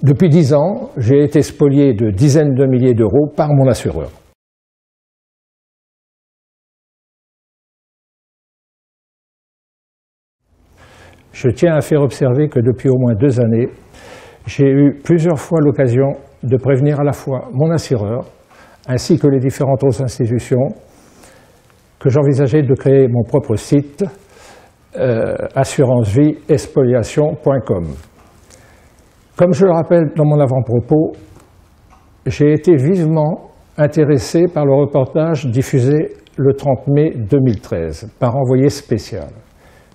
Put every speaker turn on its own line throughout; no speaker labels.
Depuis 10 ans, j'ai été spolié de dizaines de milliers d'euros par mon assureur. Je tiens à faire observer que depuis au moins 2 années, j'ai eu plusieurs fois l'occasion de prévenir à la fois mon assureur ainsi que les différentes autres institutions que j'envisageais de créer mon propre site assuranceviespoliation.com. Comme je le rappelle dans mon avant-propos, j'ai été vivement intéressé par le reportage diffusé le 30 mai 2013 par Envoyé spécial,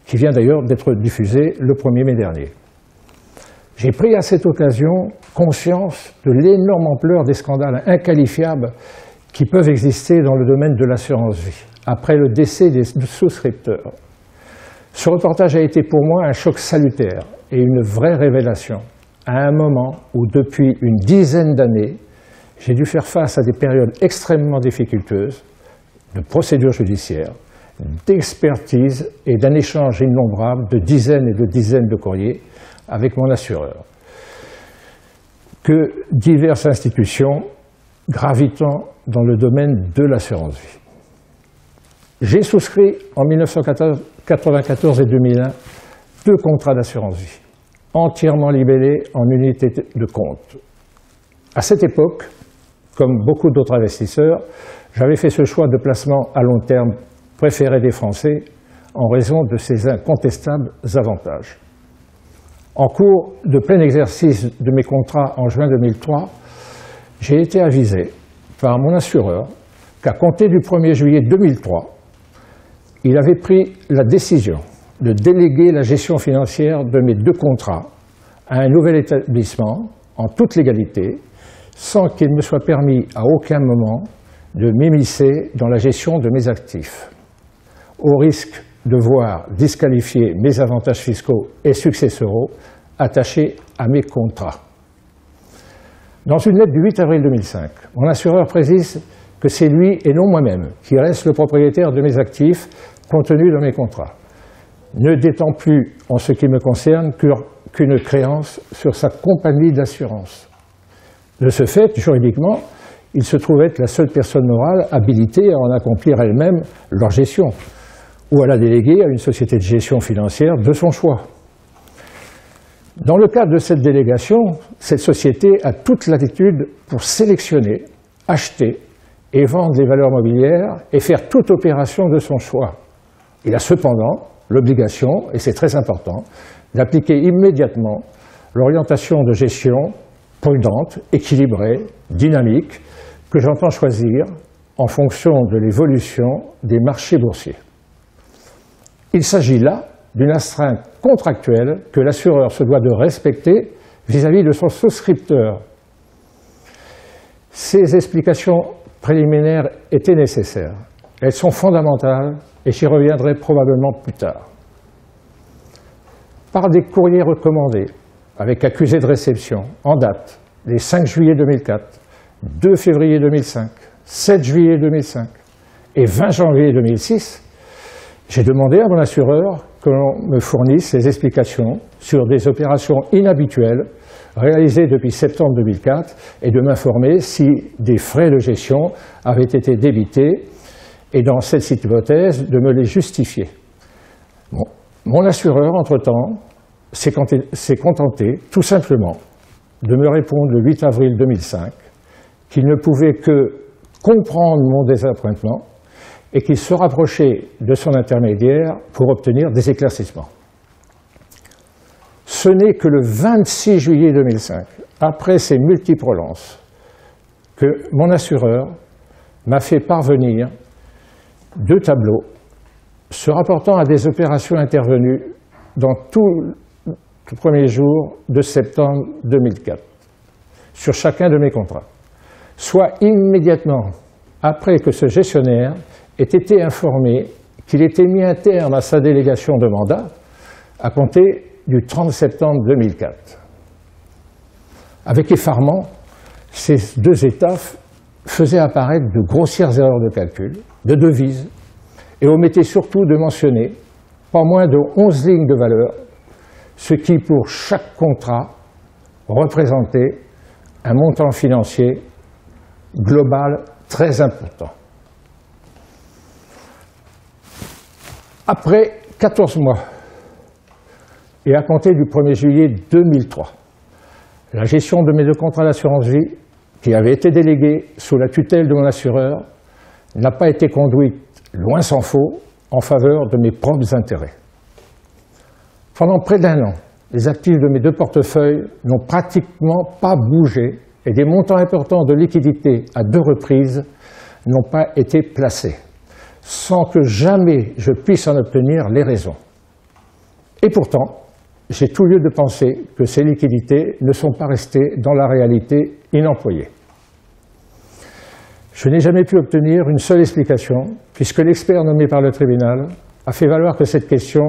qui vient d'ailleurs d'être diffusé le 1er mai dernier. J'ai pris à cette occasion conscience de l'énorme ampleur des scandales inqualifiables qui peuvent exister dans le domaine de l'assurance vie, après le décès des souscripteurs. Ce reportage a été pour moi un choc salutaire et une vraie révélation, à un moment où, depuis une dizaine d'années, j'ai dû faire face à des périodes extrêmement difficulteuses, de procédures judiciaires, d'expertise et d'un échange innombrable de dizaines et de dizaines de courriers avec mon assureur, que diverses institutions gravitant dans le domaine de l'assurance vie. J'ai souscrit en 1994 et 2001 2 contrats d'assurance vie, entièrement libellés en unités de compte. À cette époque, comme beaucoup d'autres investisseurs, j'avais fait ce choix de placement à long terme préféré des Français en raison de ses incontestables avantages. En cours de plein exercice de mes contrats en juin 2003, j'ai été avisé par mon assureur qu'à compter du 1er juillet 2003, il avait pris la décision de déléguer la gestion financière de mes 2 contrats à un nouvel établissement en toute légalité, sans qu'il me soit permis à aucun moment de m'immiscer dans la gestion de mes actifs, au risque de voir disqualifier mes avantages fiscaux et successoraux attachés à mes contrats. Dans une lettre du 8 avril 2005, mon assureur précise que c'est lui et non moi-même qui reste le propriétaire de mes actifs contenus dans mes contrats, ne détend plus, en ce qui me concerne, qu'une créance sur sa compagnie d'assurance. De ce fait, juridiquement, il se trouve être la seule personne morale habilitée à en accomplir elle-même leur gestion, ou à la déléguer à une société de gestion financière de son choix. Dans le cadre de cette délégation, cette société a toute latitude pour sélectionner, acheter et vendre les valeurs mobilières et faire toute opération de son choix. Il a cependant l'obligation, et c'est très important, d'appliquer immédiatement l'orientation de gestion prudente, équilibrée, dynamique, que j'entends choisir en fonction de l'évolution des marchés boursiers. Il s'agit là d'une astreinte contractuelle que l'assureur se doit de respecter vis-à-vis de son souscripteur. Ces explications préliminaires étaient nécessaires. Elles sont fondamentales et j'y reviendrai probablement plus tard. Par des courriers recommandés, avec accusé de réception, en date, les 5 juillet 2004, 2 février 2005, 7 juillet 2005 et 20 janvier 2006, j'ai demandé à mon assureur que l'on me fournisse les explications sur des opérations inhabituelles réalisées depuis septembre 2004 et de m'informer si des frais de gestion avaient été débités et, dans cette hypothèse, de me les justifier. Bon. Mon assureur, entre-temps, s'est contenté, tout simplement, de me répondre le 8 avril 2005 qu'il ne pouvait que comprendre mon désappointement et qu'il se rapprochait de son intermédiaire pour obtenir des éclaircissements. Ce n'est que le 26 juillet 2005, après ces multiples relances, que mon assureur m'a fait parvenir 2 tableaux se rapportant à des opérations intervenues dans tout le premier jour de septembre 2004, sur chacun de mes contrats, soit immédiatement après que ce gestionnaire ait été informé qu'il était mis un terme à sa délégation de mandat à compter du 30 septembre 2004. Avec effarement, ces 2 états faisaient apparaître de grossières erreurs de calcul, de devises, et omettaient surtout de mentionner pas moins de 11 lignes de valeur, ce qui, pour chaque contrat, représentait un montant financier global très important. Après 14 mois, et à compter du 1er juillet 2003, la gestion de mes 2 contrats d'assurance vie, qui avaient été délégués sous la tutelle de mon assureur, n'a pas été conduite, loin s'en faut, en faveur de mes propres intérêts. Pendant près d'1 an, les actifs de mes 2 portefeuilles n'ont pratiquement pas bougé et des montants importants de liquidités à 2 reprises n'ont pas été placés, sans que jamais je puisse en obtenir les raisons. Et pourtant, j'ai tout lieu de penser que ces liquidités ne sont pas restées dans la réalité inemployées. Je n'ai jamais pu obtenir une seule explication, puisque l'expert nommé par le tribunal a fait valoir que cette question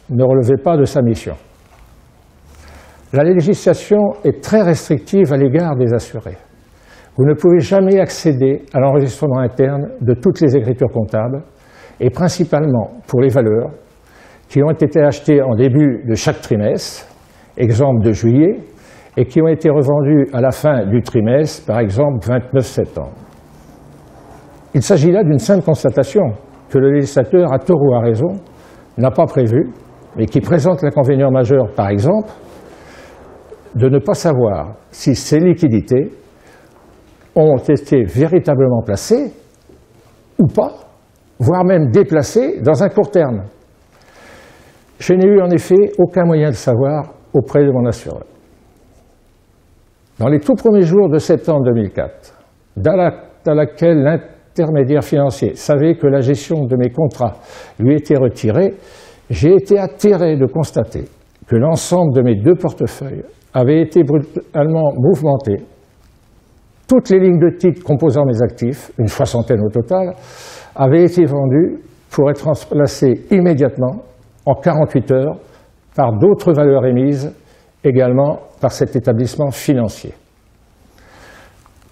ne relevait pas de sa mission. La législation est très restrictive à l'égard des assurés. Vous ne pouvez jamais accéder à l'enregistrement interne de toutes les écritures comptables, et principalement pour les valeurs qui ont été achetées en début de chaque trimestre, exemple de juillet, et qui ont été revendues à la fin du trimestre, par exemple 29 septembre. Il s'agit là d'une simple constatation que le législateur, à tort ou à raison, n'a pas prévue, mais qui présente l'inconvénient majeur, par exemple, de ne pas savoir si ces liquidités ont été véritablement placées ou pas, voire même déplacées dans un court terme. Je n'ai eu en effet aucun moyen de savoir auprès de mon assureur. Dans les tout premiers jours de septembre 2004, date à laquelle l'intermédiaire financier savait que la gestion de mes contrats lui était retirée, j'ai été atterré de constater que l'ensemble de mes 2 portefeuilles avait été brutalement mouvementé. Toutes les lignes de titres composant mes actifs, une 60aine au total, avaient été vendues pour être remplacées immédiatement, en 48 heures, par d'autres valeurs émises, également par cet établissement financier.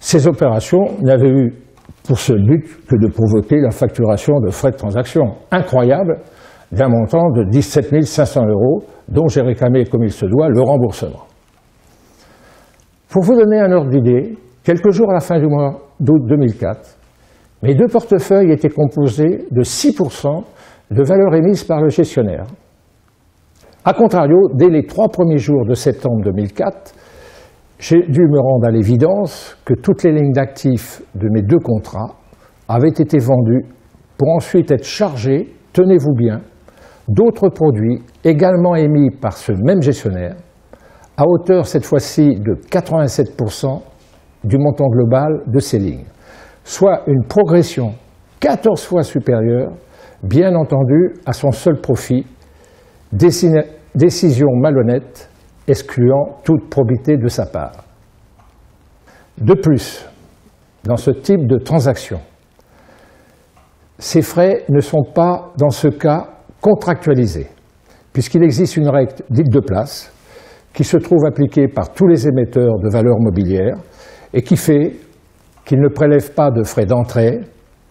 Ces opérations n'avaient eu pour seul but que de provoquer la facturation de frais de transaction incroyables d'un montant de 17 500 €, dont j'ai réclamé, comme il se doit, le remboursement. Pour vous donner un ordre d'idée, quelques jours à la fin du mois d'août 2004, mes 2 portefeuilles étaient composés de 6% de valeurs émises par le gestionnaire. A contrario, dès les 3 premiers jours de septembre 2004, j'ai dû me rendre à l'évidence que toutes les lignes d'actifs de mes 2 contrats avaient été vendues pour ensuite être chargées, tenez-vous bien, d'autres produits également émis par ce même gestionnaire, à hauteur cette fois-ci de 87% du montant global de ces lignes, soit une progression 14 fois supérieure, bien entendu, à son seul profit, décision malhonnête, excluant toute probité de sa part. De plus, dans ce type de transaction, ces frais ne sont pas, dans ce cas, contractualisés, puisqu'il existe une règle dite de place, qui se trouve appliquée par tous les émetteurs de valeurs mobilières, et qui fait qu'ils ne prélèvent pas de frais d'entrée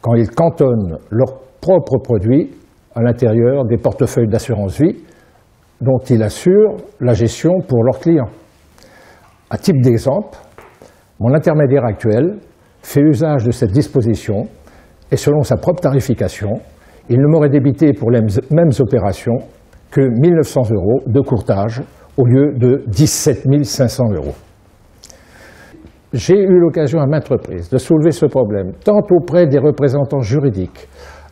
quand ils cantonnent leurs propres produits à l'intérieur des portefeuilles d'assurance vie dont ils assurent la gestion pour leurs clients. À titre d'exemple, mon intermédiaire actuel fait usage de cette disposition et selon sa propre tarification, il ne m'aurait débité pour les mêmes opérations que 1 900 € de courtage au lieu de 17 500 €. J'ai eu l'occasion à maintes reprises de soulever ce problème, tant auprès des représentants juridiques,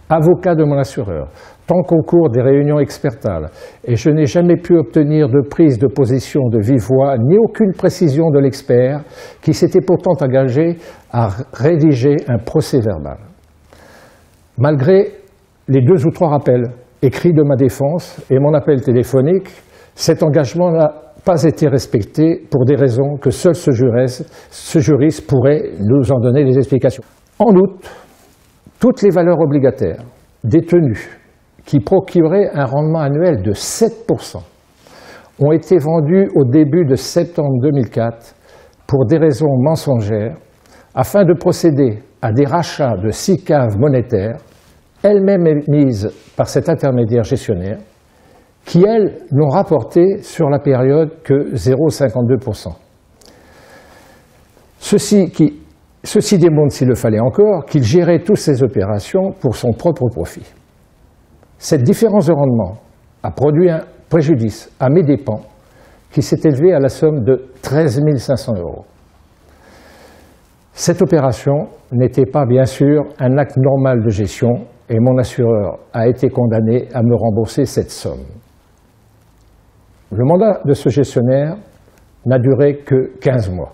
avocats de mon assureur, tant qu'au cours des réunions expertales, et je n'ai jamais pu obtenir de prise de position de vive voix, ni aucune précision de l'expert, qui s'était pourtant engagé à rédiger un procès-verbal. Malgré les 2 ou 3 rappels écrits de ma défense et mon appel téléphonique, cet engagement n'a pas été respecté pour des raisons que seul ce juriste pourrait nous en donner des explications. En outre, toutes les valeurs obligataires détenues qui procuraient un rendement annuel de 7% ont été vendues au début de septembre 2004 pour des raisons mensongères afin de procéder à des rachats de 6 caves monétaires, elles-mêmes émises par cet intermédiaire gestionnaire, qui, elles, n'ont rapporté sur la période que 0,52%. Ceci démontre, s'il le fallait encore, qu'il gérait toutes ces opérations pour son propre profit. Cette différence de rendement a produit un préjudice à mes dépens qui s'est élevé à la somme de 13 500 €. Cette opération n'était pas, bien sûr, un acte normal de gestion et mon assureur a été condamné à me rembourser cette somme. Le mandat de ce gestionnaire n'a duré que 15 mois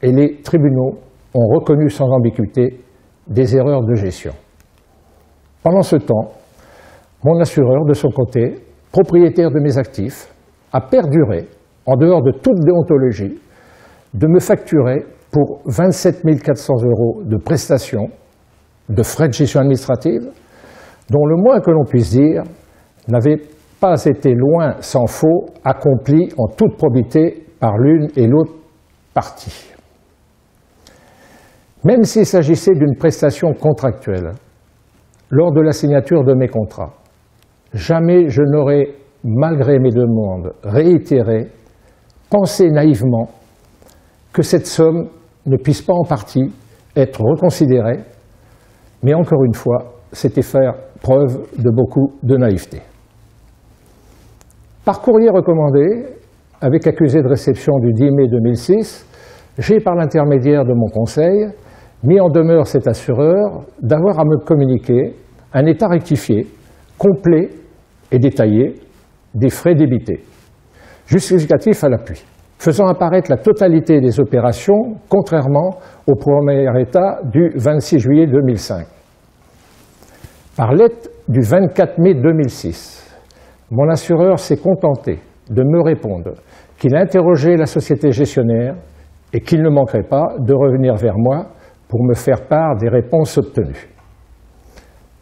et les tribunaux ont reconnu sans ambiguïté des erreurs de gestion. Pendant ce temps, mon assureur, de son côté, propriétaire de mes actifs, a perduré, en dehors de toute déontologie, de me facturer pour 27 400 € de prestations, de frais de gestion administrative, dont le moins que l'on puisse dire n'avait pas été loin sans faux, accompli en toute probité par l'une et l'autre partie. Même s'il s'agissait d'une prestation contractuelle, lors de la signature de mes contrats, jamais je n'aurais, malgré mes demandes réitérées, pensé naïvement que cette somme ne puisse pas en partie être reconsidérée, mais encore une fois, c'était faire preuve de beaucoup de naïveté. Par courrier recommandé, avec accusé de réception du 10 mai 2006, j'ai, par l'intermédiaire de mon conseil, mis en demeure cet assureur d'avoir à me communiquer un état rectifié, complet et détaillé des frais débités, justificatif à l'appui, faisant apparaître la totalité des opérations, contrairement au premier état du 26 juillet 2005. Par lettre du 24 mai 2006, mon assureur s'est contenté de me répondre qu'il interrogeait la société gestionnaire et qu'il ne manquerait pas de revenir vers moi pour me faire part des réponses obtenues.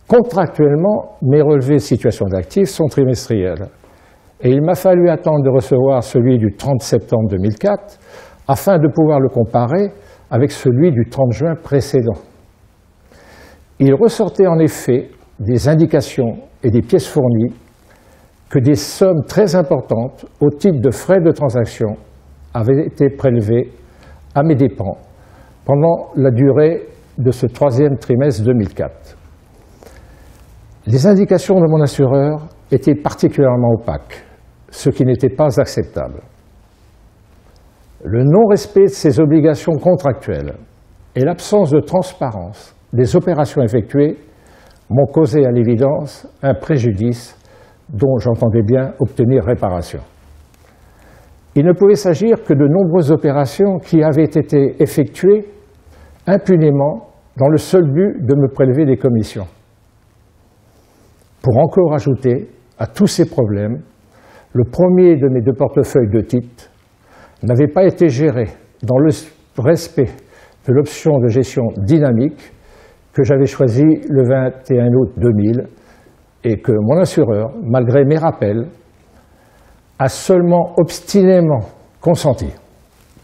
Contractuellement, mes relevés de situation d'actifs sont trimestriels et il m'a fallu attendre de recevoir celui du 30 septembre 2004 afin de pouvoir le comparer avec celui du 30 juin précédent. Il ressortait en effet des indications et des pièces fournies que des sommes très importantes au titre de frais de transaction avaient été prélevées à mes dépens pendant la durée de ce troisième trimestre 2004. Les indications de mon assureur étaient particulièrement opaques, ce qui n'était pas acceptable. Le non-respect de ces obligations contractuelles et l'absence de transparence des opérations effectuées m'ont causé à l'évidence un préjudice dont j'entendais bien obtenir réparation. Il ne pouvait s'agir que de nombreuses opérations qui avaient été effectuées impunément dans le seul but de me prélever des commissions. Pour encore ajouter à tous ces problèmes, le premier de mes deux portefeuilles de titres n'avait pas été géré dans le respect de l'option de gestion dynamique que j'avais choisie le 21 août 2000 et que mon assureur, malgré mes rappels, a seulement obstinément consenti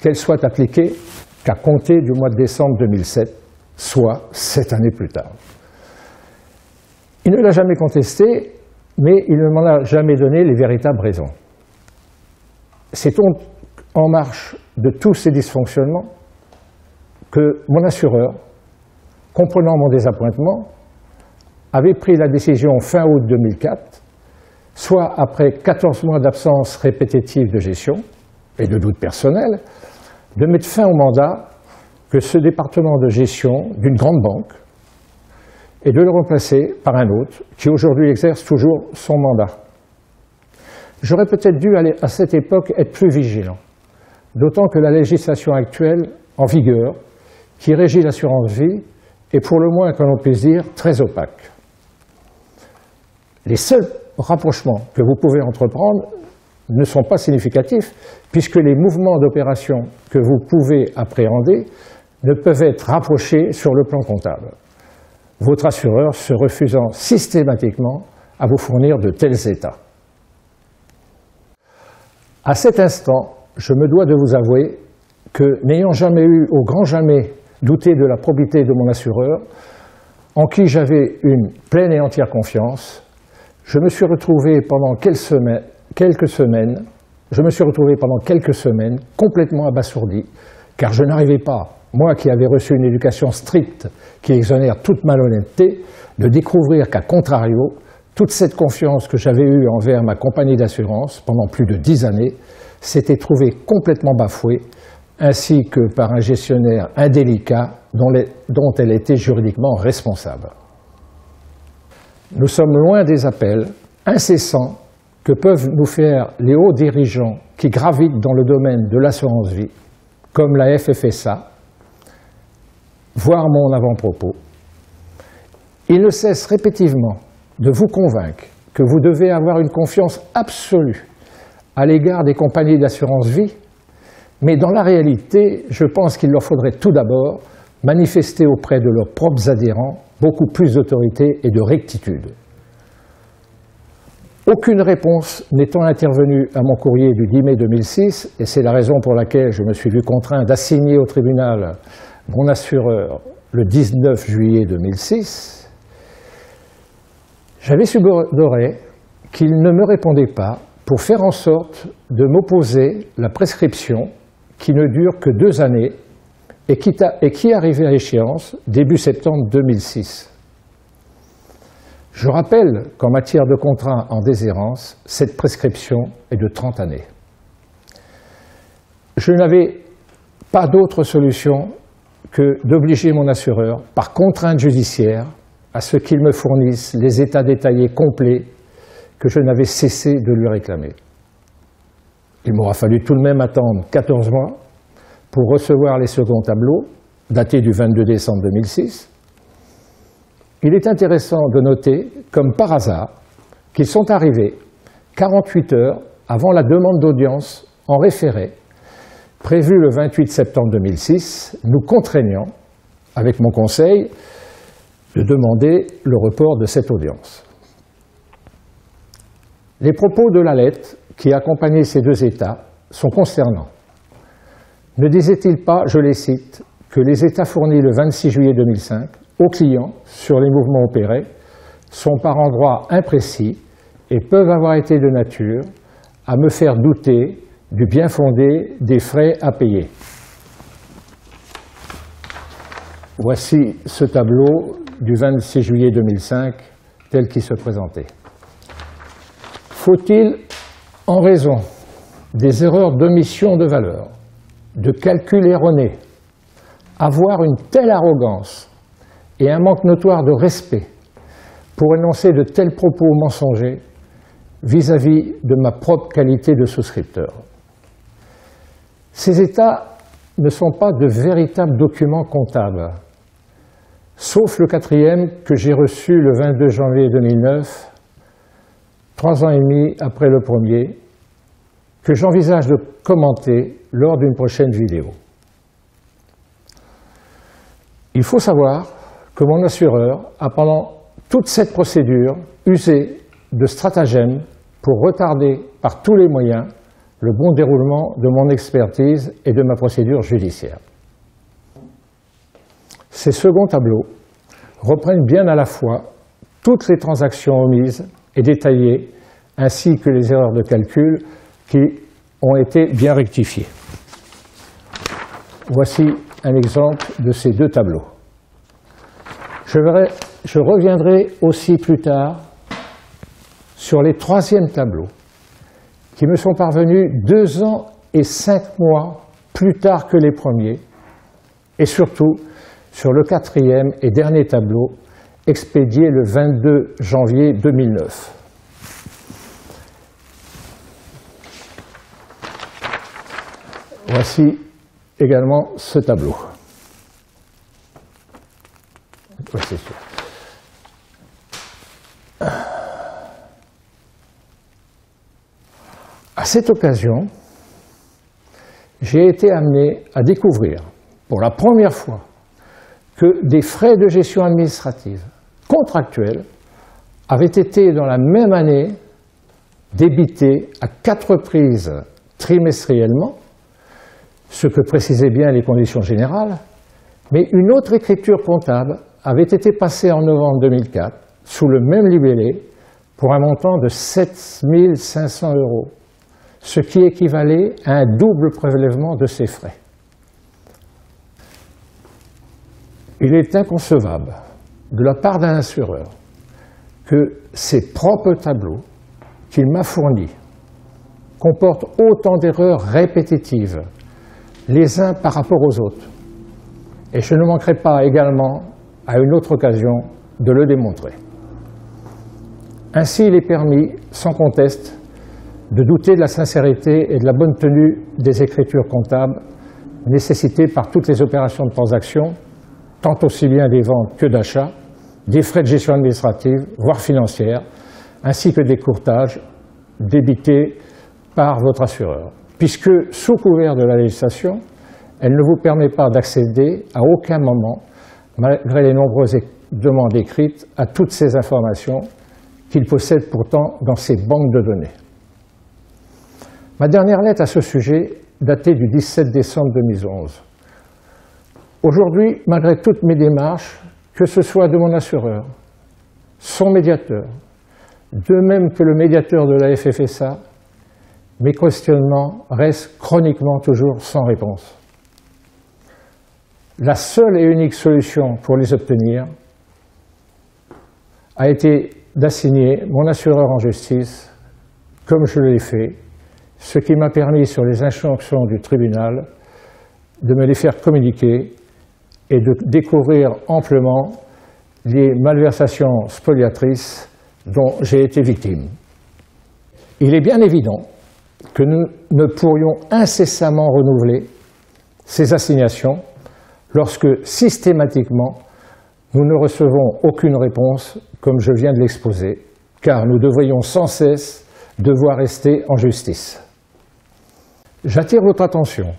qu'elle soit appliquée qu'à compter du mois de décembre 2007, soit 7 années plus tard. Il ne l'a jamais contesté, mais il ne m'en a jamais donné les véritables raisons. C'est donc en marche de tous ces dysfonctionnements que mon assureur, comprenant mon désappointement, avait pris la décision fin août 2004, soit après 14 mois d'absence répétitive de gestion et de doute personnel, de mettre fin au mandat que ce département de gestion d'une grande banque et de le remplacer par un autre qui aujourd'hui exerce toujours son mandat. J'aurais peut-être dû à cette époque être plus vigilant, d'autant que la législation actuelle en vigueur qui régit l'assurance vie est pour le moins, que l'on puisse dire, très opaque. Les seuls rapprochements que vous pouvez entreprendre ne sont pas significatifs puisque les mouvements d'opération que vous pouvez appréhender ne peuvent être rapprochés sur le plan comptable, votre assureur se refusant systématiquement à vous fournir de tels états. À cet instant, je me dois de vous avouer que, n'ayant jamais eu, au grand jamais, douté de la probité de mon assureur, en qui j'avais une pleine et entière confiance, je me suis retrouvé pendant quelques semaines complètement abasourdi car je n'arrivais pas, moi qui avais reçu une éducation stricte qui exonère toute malhonnêteté, de découvrir qu'à contrario, toute cette confiance que j'avais eue envers ma compagnie d'assurance pendant plus de 10 années s'était trouvée complètement bafouée, ainsi que par un gestionnaire indélicat dont elle était juridiquement responsable. Nous sommes loin des appels incessants que peuvent nous faire les hauts dirigeants qui gravitent dans le domaine de l'assurance vie, comme la FFSA, voire mon avant-propos. Ils ne cessent répétitivement de vous convaincre que vous devez avoir une confiance absolue à l'égard des compagnies d'assurance vie, mais dans la réalité, je pense qu'il leur faudrait tout d'abord manifester auprès de leurs propres adhérents beaucoup plus d'autorité et de rectitude. Aucune réponse n'étant intervenue à mon courrier du 10 mai 2006, et c'est la raison pour laquelle je me suis vu contraint d'assigner au tribunal mon assureur le 19 juillet 2006, j'avais suggéré qu'il ne me répondait pas pour faire en sorte de m'opposer la prescription qui ne dure que 2 années et qui arrivait à échéance début septembre 2006. Je rappelle qu'en matière de contrat en déshérence, cette prescription est de 30 années. Je n'avais pas d'autre solution que d'obliger mon assureur, par contrainte judiciaire, à ce qu'il me fournisse les états détaillés complets que je n'avais cessé de lui réclamer. Il m'aura fallu tout de même attendre 14 mois pour recevoir les seconds tableaux, datés du 22 décembre 2006. Il est intéressant de noter, comme par hasard, qu'ils sont arrivés 48 heures avant la demande d'audience en référé, prévue le 28 septembre 2006, nous contraignant, avec mon conseil, de demander le report de cette audience. Les propos de la lettre qui accompagnait ces 2 états sont consternants. Ne disait-il pas, je les cite, que les états fournis le 26 juillet 2005 aux clients sur les mouvements opérés sont par endroits imprécis et peuvent avoir été de nature à me faire douter du bien fondé des frais à payer. Voici ce tableau du 26 juillet 2005 tel qu'il se présentait. Faut-il, en raison des erreurs d'omission de valeur, de calcul erroné, avoir une telle arrogance et un manque notoire de respect pour énoncer de tels propos mensongers vis-à-vis de ma propre qualité de souscripteur? Ces états ne sont pas de véritables documents comptables, sauf le 4e que j'ai reçu le 22 janvier 2009, 3 ans et demi après le premier, que j'envisage de commenter lors d'une prochaine vidéo. Il faut savoir que mon assureur a pendant toute cette procédure usé de stratagèmes pour retarder par tous les moyens le bon déroulement de mon expertise et de ma procédure judiciaire. Ces seconds tableaux reprennent bien à la fois toutes les transactions omises et détaillées, ainsi que les erreurs de calcul qui ont été bien rectifiées. Voici un exemple de ces 2 tableaux. Je reviendrai aussi plus tard sur les 3e tableaux, qui me sont parvenus 2 ans et 5 mois plus tard que les premiers, et surtout sur le 4e et dernier tableau, expédié le 22 janvier 2009. Voici également ce tableau. Oui, c'est sûr. À cette occasion, j'ai été amené à découvrir pour la première fois que des frais de gestion administrative contractuels avaient été dans la même année débités à 4 reprises trimestriellement, ce que précisaient bien les conditions générales, mais une autre écriture comptable avait été passée en novembre 2004 sous le même libellé pour un montant de 7 500 €, ce qui équivalait à un double prélèvement de ces frais. Il est inconcevable de la part d'un assureur que ses propres tableaux qu'il m'a fournis comportent autant d'erreurs répétitives les uns par rapport aux autres. Et je ne manquerai pas également, à une autre occasion, de le démontrer. Ainsi, il est permis, sans conteste, de douter de la sincérité et de la bonne tenue des écritures comptables nécessitées par toutes les opérations de transaction, tant aussi bien des ventes que d'achats, des frais de gestion administrative, voire financière, ainsi que des courtages débités par votre assureur. Puisque, sous couvert de la législation, elle ne vous permet pas d'accéder à aucun moment, malgré les nombreuses demandes écrites, à toutes ces informations qu'il possède pourtant dans ses banques de données. Ma dernière lettre à ce sujet datait du 17 décembre 2011. Aujourd'hui, malgré toutes mes démarches, que ce soit de mon assureur, son médiateur, de même que le médiateur de la FFSA, mes questionnements restent chroniquement toujours sans réponse. La seule et unique solution pour les obtenir a été d'assigner mon assureur en justice, comme je l'ai fait, ce qui m'a permis, sur les injonctions du tribunal, de me les faire communiquer et de découvrir amplement les malversations spoliatrices dont j'ai été victime. Il est bien évident que nous ne pourrions incessamment renouveler ces assignations lorsque, systématiquement, nous ne recevons aucune réponse, comme je viens de l'exposer, car nous devrions sans cesse devoir rester en justice. J'attire votre attention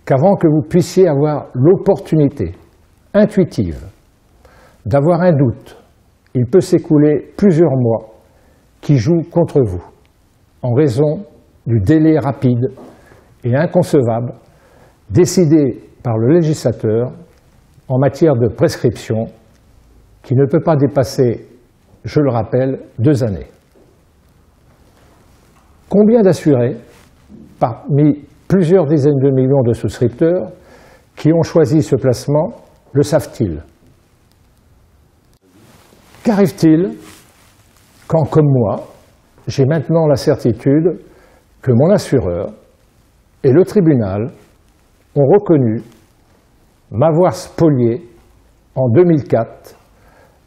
qu'avant que vous puissiez avoir l'opportunité intuitive d'avoir un doute, il peut s'écouler plusieurs mois qui jouent contre vous, en raison du délai rapide et inconcevable décidé par le législateur en matière de prescription, qui ne peut pas dépasser, je le rappelle, 2 années. Combien d'assurés, parmi plusieurs dizaines de millions de souscripteurs qui ont choisi ce placement, le savent-ils? Qu'arrive-t-il quand, comme moi, j'ai maintenant la certitude que mon assureur et le tribunal ont reconnu m'avoir spolié en 2004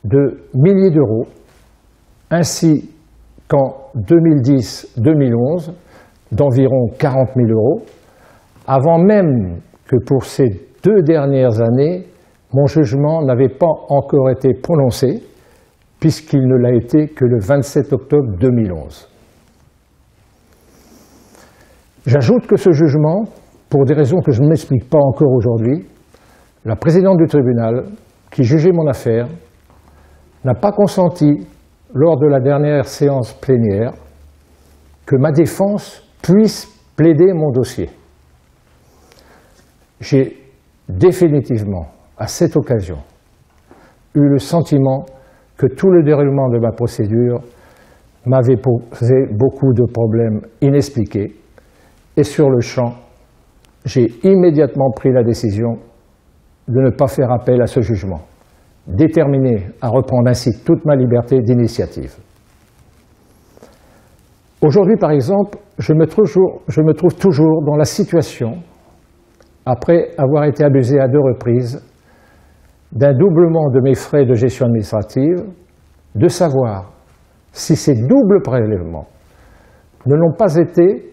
de milliers d'euros, ainsi qu'en 2010-2011 d'environ 40 000 euros, avant même que pour ces 2 dernières années, mon jugement n'avait pas encore été prononcé, puisqu'il ne l'a été que le 27 octobre 2011. J'ajoute que ce jugement, pour des raisons que je ne m'explique pas encore aujourd'hui, la présidente du tribunal, qui jugeait mon affaire, n'a pas consenti, lors de la dernière séance plénière, que ma défense puisse plaider mon dossier. J'ai définitivement, à cette occasion, eu le sentiment que tout le déroulement de ma procédure m'avait posé beaucoup de problèmes inexpliqués, et sur le champ, j'ai immédiatement pris la décision de ne pas faire appel à ce jugement, déterminé à reprendre ainsi toute ma liberté d'initiative. Aujourd'hui, par exemple, je me trouve toujours dans la situation, après avoir été abusé à 2 reprises, d'un doublement de mes frais de gestion administrative, de savoir si ces doubles prélèvements ne l'ont pas été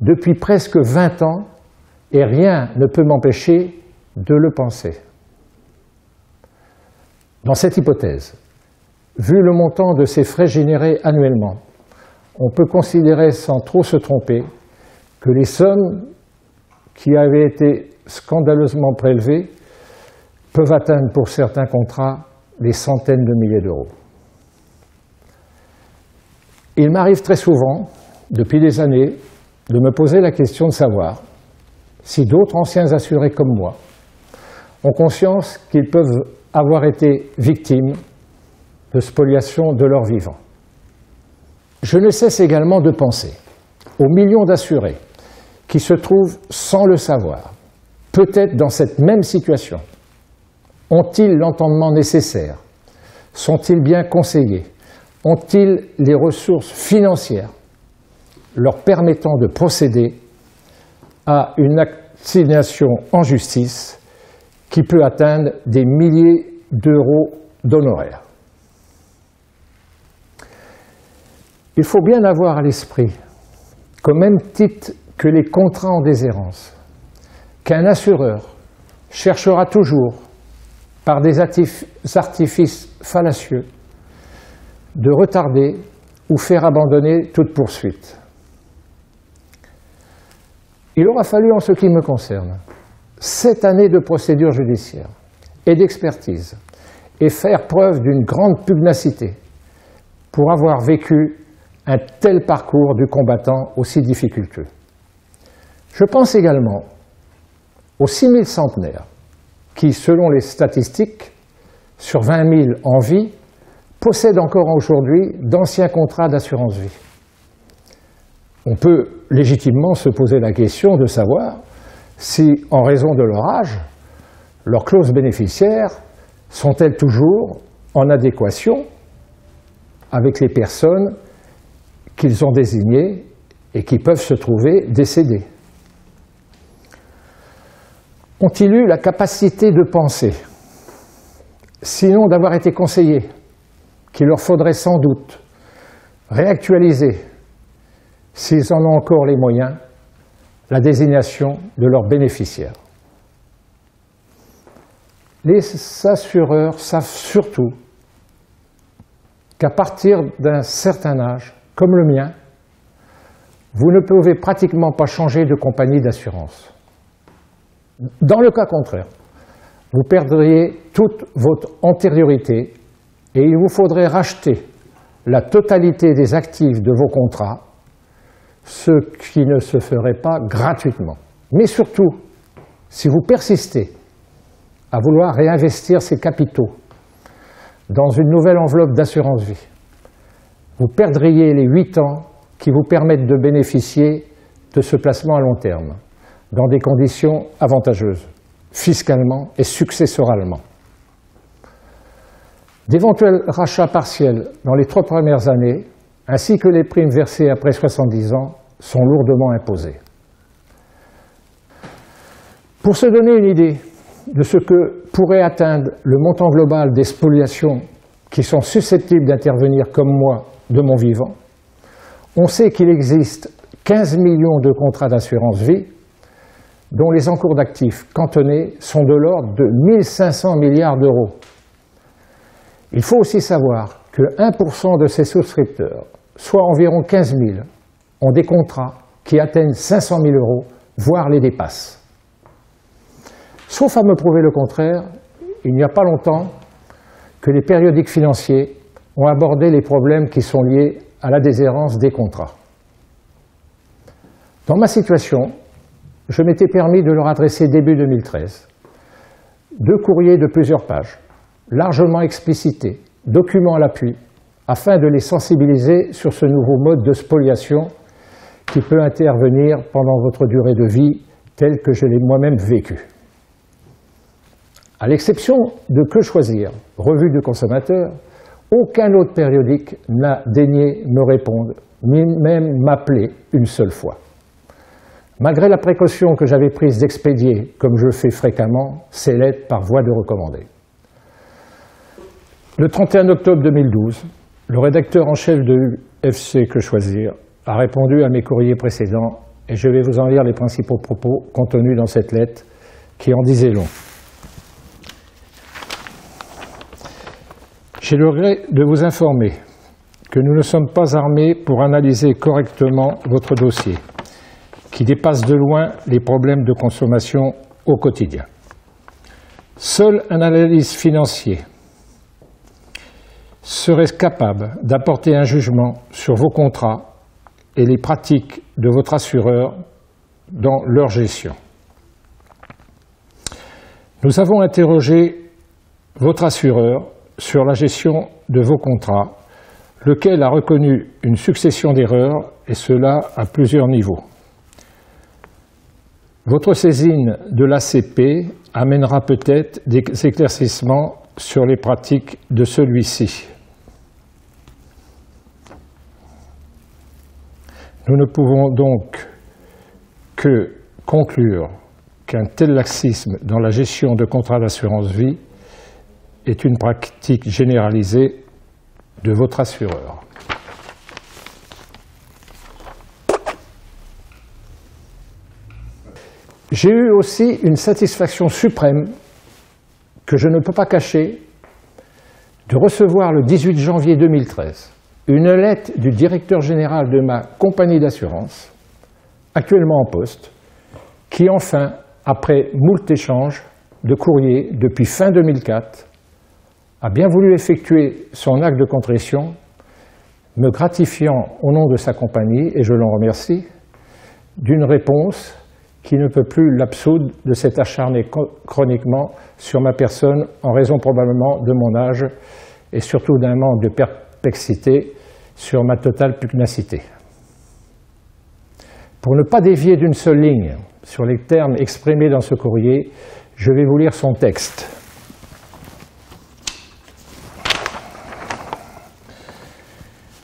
depuis presque 20 ans, et rien ne peut m'empêcher de le penser. Dans cette hypothèse, vu le montant de ces frais générés annuellement, on peut considérer sans trop se tromper que les sommes qui avaient été scandaleusement prélevées peuvent atteindre pour certains contrats des centaines de milliers d'euros. Il m'arrive très souvent, depuis des années, de me poser la question de savoir si d'autres anciens assurés comme moi ont conscience qu'ils peuvent avoir été victimes de spoliation de leur vivant. Je ne cesse également de penser aux millions d'assurés qui se trouvent sans le savoir, peut-être dans cette même situation, Ont-ils l'entendement nécessaire? Sont-ils bien conseillés? Ont-ils les ressources financières leur permettant de procéder à une assignation en justice qui peut atteindre des milliers d'euros d'honoraires? Il faut bien avoir à l'esprit qu'au même titre que les contrats en déshérence, qu'un assureur cherchera toujours, par des artifices fallacieux, de retarder ou faire abandonner toute poursuite. Il aura fallu, en ce qui me concerne, 7 années de procédure judiciaire et d'expertise et faire preuve d'une grande pugnacité pour avoir vécu un tel parcours du combattant aussi difficultueux. Je pense également aux 6 000 centenaires qui, selon les statistiques, sur 20 000 en vie, possèdent encore aujourd'hui d'anciens contrats d'assurance vie. On peut légitimement se poser la question de savoir si, en raison de leur âge, leurs clauses bénéficiaires sont-elles toujours en adéquation avec les personnes qu'ils ont désignées et qui peuvent se trouver décédées. Ont-ils eu la capacité de penser, sinon d'avoir été conseillés, qu'il leur faudrait sans doute réactualiser, s'ils en ont encore les moyens, la désignation de leurs bénéficiaires? Les assureurs savent surtout qu'à partir d'un certain âge, comme le mien, vous ne pouvez pratiquement pas changer de compagnie d'assurance. Dans le cas contraire, vous perdriez toute votre antériorité et il vous faudrait racheter la totalité des actifs de vos contrats, ce qui ne se ferait pas gratuitement. Mais surtout, si vous persistez à vouloir réinvestir ces capitaux dans une nouvelle enveloppe d'assurance vie, vous perdriez les 8 ans qui vous permettent de bénéficier de ce placement à long terme, dans des conditions avantageuses, fiscalement et successoralement. D'éventuels rachats partiels dans les 3 premières années, ainsi que les primes versées après 70 ans, sont lourdement imposées. Pour se donner une idée de ce que pourrait atteindre le montant global des spoliations qui sont susceptibles d'intervenir comme moi de mon vivant, on sait qu'il existe 15 millions de contrats d'assurance vie dont les encours d'actifs cantonnés sont de l'ordre de 1500 milliards d'euros. Il faut aussi savoir que 1% de ces souscripteurs, soit environ 15 000, ont des contrats qui atteignent 500 000 euros, voire les dépassent. Sauf à me prouver le contraire, il n'y a pas longtemps que les périodiques financiers ont abordé les problèmes qui sont liés à la déshérence des contrats. Dans ma situation, je m'étais permis de leur adresser début 2013 2 courriers de plusieurs pages, largement explicités, documents à l'appui, afin de les sensibiliser sur ce nouveau mode de spoliation qui peut intervenir pendant votre durée de vie, tel que je l'ai moi-même vécu. À l'exception de Que choisir, revue du consommateur, aucun autre périodique n'a daigné me répondre, ni même m'appeler une seule fois. Malgré la précaution que j'avais prise d'expédier, comme je le fais fréquemment, ces lettres par voie de recommandé. Le 31 octobre 2012, le rédacteur en chef de UFC Que choisir a répondu à mes courriers précédents et je vais vous en lire les principaux propos contenus dans cette lettre qui en disait long. J'ai le regret de vous informer que nous ne sommes pas armés pour analyser correctement votre dossier, qui dépasse de loin les problèmes de consommation au quotidien. Seul un analyste financier serait capable d'apporter un jugement sur vos contrats et les pratiques de votre assureur dans leur gestion. Nous avons interrogé votre assureur sur la gestion de vos contrats, lequel a reconnu une succession d'erreurs, et cela à plusieurs niveaux. Votre saisine de l'ACP amènera peut-être des éclaircissements sur les pratiques de celui-ci. Nous ne pouvons donc que conclure qu'un tel laxisme dans la gestion de contrats d'assurance vie est une pratique généralisée de votre assureur. J'ai eu aussi une satisfaction suprême, que je ne peux pas cacher, de recevoir le 18 janvier 2013 une lettre du directeur général de ma compagnie d'assurance, actuellement en poste, qui enfin, après moult échanges de courrier depuis fin 2004, a bien voulu effectuer son acte de contrition, me gratifiant au nom de sa compagnie, et je l'en remercie, d'une réponse qui ne peut plus l'absoudre de s'être acharné chroniquement sur ma personne en raison probablement de mon âge et surtout d'un manque de perplexité sur ma totale pugnacité. Pour ne pas dévier d'une seule ligne sur les termes exprimés dans ce courrier, je vais vous lire son texte.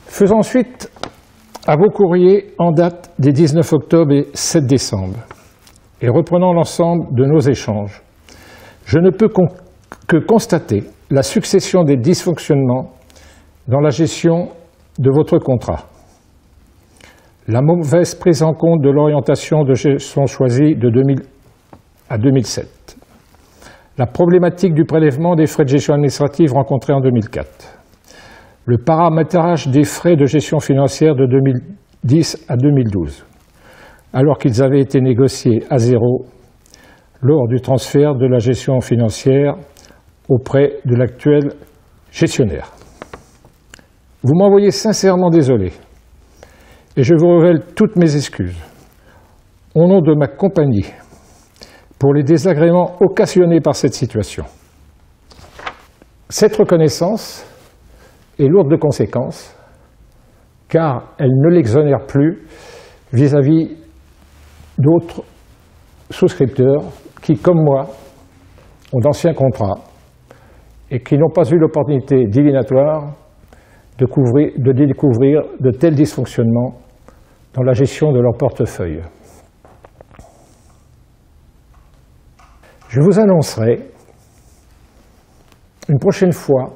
Faisons suite à vos courriers en date des 19 octobre et 7 décembre. Et reprenant l'ensemble de nos échanges, je ne peux que constater la succession des dysfonctionnements dans la gestion de votre contrat. La mauvaise prise en compte de l'orientation de gestion choisie de 2000 à 2007. La problématique du prélèvement des frais de gestion administrative rencontrés en 2004. Le paramétrage des frais de gestion financière de 2010 à 2012. Alors qu'ils avaient été négociés à zéro lors du transfert de la gestion financière auprès de l'actuel gestionnaire. Vous m'envoyez sincèrement désolé et je vous révèle toutes mes excuses au nom de ma compagnie pour les désagréments occasionnés par cette situation. Cette reconnaissance est lourde de conséquences car elle ne l'exonère plus vis-à-vis d'autres souscripteurs qui, comme moi, ont d'anciens contrats et qui n'ont pas eu l'opportunité divinatoire de découvrir de tels dysfonctionnements dans la gestion de leur portefeuille. Je vous annoncerai une prochaine fois,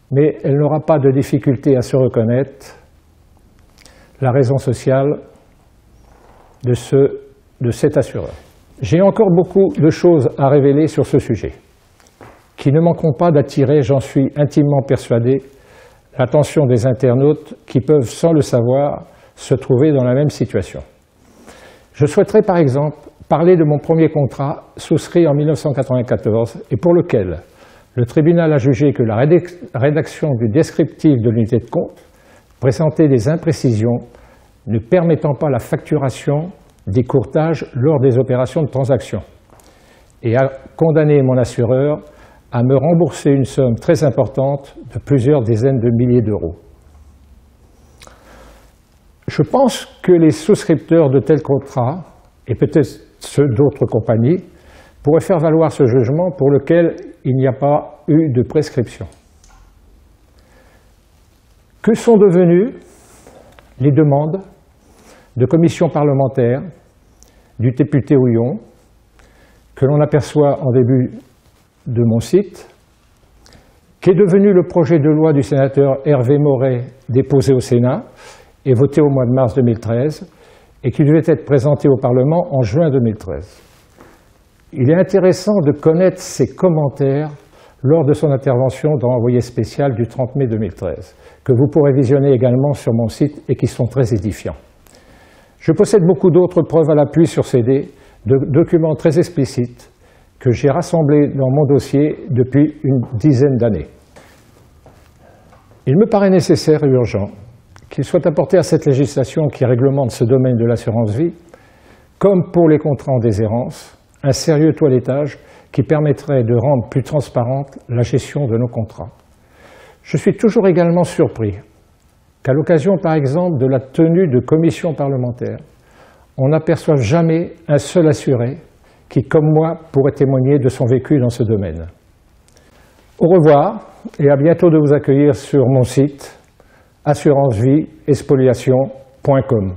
mais elle n'aura pas de difficulté à se reconnaître, la raison sociale de cet assureur. J'ai encore beaucoup de choses à révéler sur ce sujet, qui ne manqueront pas d'attirer, j'en suis intimement persuadé, l'attention des internautes qui peuvent, sans le savoir, se trouver dans la même situation. Je souhaiterais par exemple parler de mon premier contrat souscrit en 1994 et pour lequel le tribunal a jugé que la rédaction du descriptif de l'unité de compte présentait des imprécisions ne permettant pas la facturation des courtages lors des opérations de transaction et a condamné mon assureur à me rembourser une somme très importante de plusieurs dizaines de milliers d'euros. Je pense que les souscripteurs de tels contrats, et peut-être ceux d'autres compagnies, pourraient faire valoir ce jugement pour lequel il n'y a pas eu de prescription. Que sont devenues les demandes de commission parlementaire du député Houillon, que l'on aperçoit en début de mon site, qu'est devenu le projet de loi du sénateur Hervé Moret déposé au Sénat et voté au mois de mars 2013 et qui devait être présenté au Parlement en juin 2013. Il est intéressant de connaître ses commentaires lors de son intervention dans l'envoyé spécial du 30 mai 2013, que vous pourrez visionner également sur mon site et qui sont très édifiants. Je possède beaucoup d'autres preuves à l'appui sur CD, de documents très explicites que j'ai rassemblés dans mon dossier depuis une dizaine d'années. Il me paraît nécessaire et urgent qu'il soit apporté à cette législation qui réglemente ce domaine de l'assurance vie, comme pour les contrats en déshérence, un sérieux toilettage qui permettrait de rendre plus transparente la gestion de nos contrats. Je suis toujours également surpris qu'à l'occasion, par exemple, de la tenue de commissions parlementaires, on n'aperçoit jamais un seul assuré qui, comme moi, pourrait témoigner de son vécu dans ce domaine. Au revoir et à bientôt de vous accueillir sur mon site assurance-vie et spoliation.com.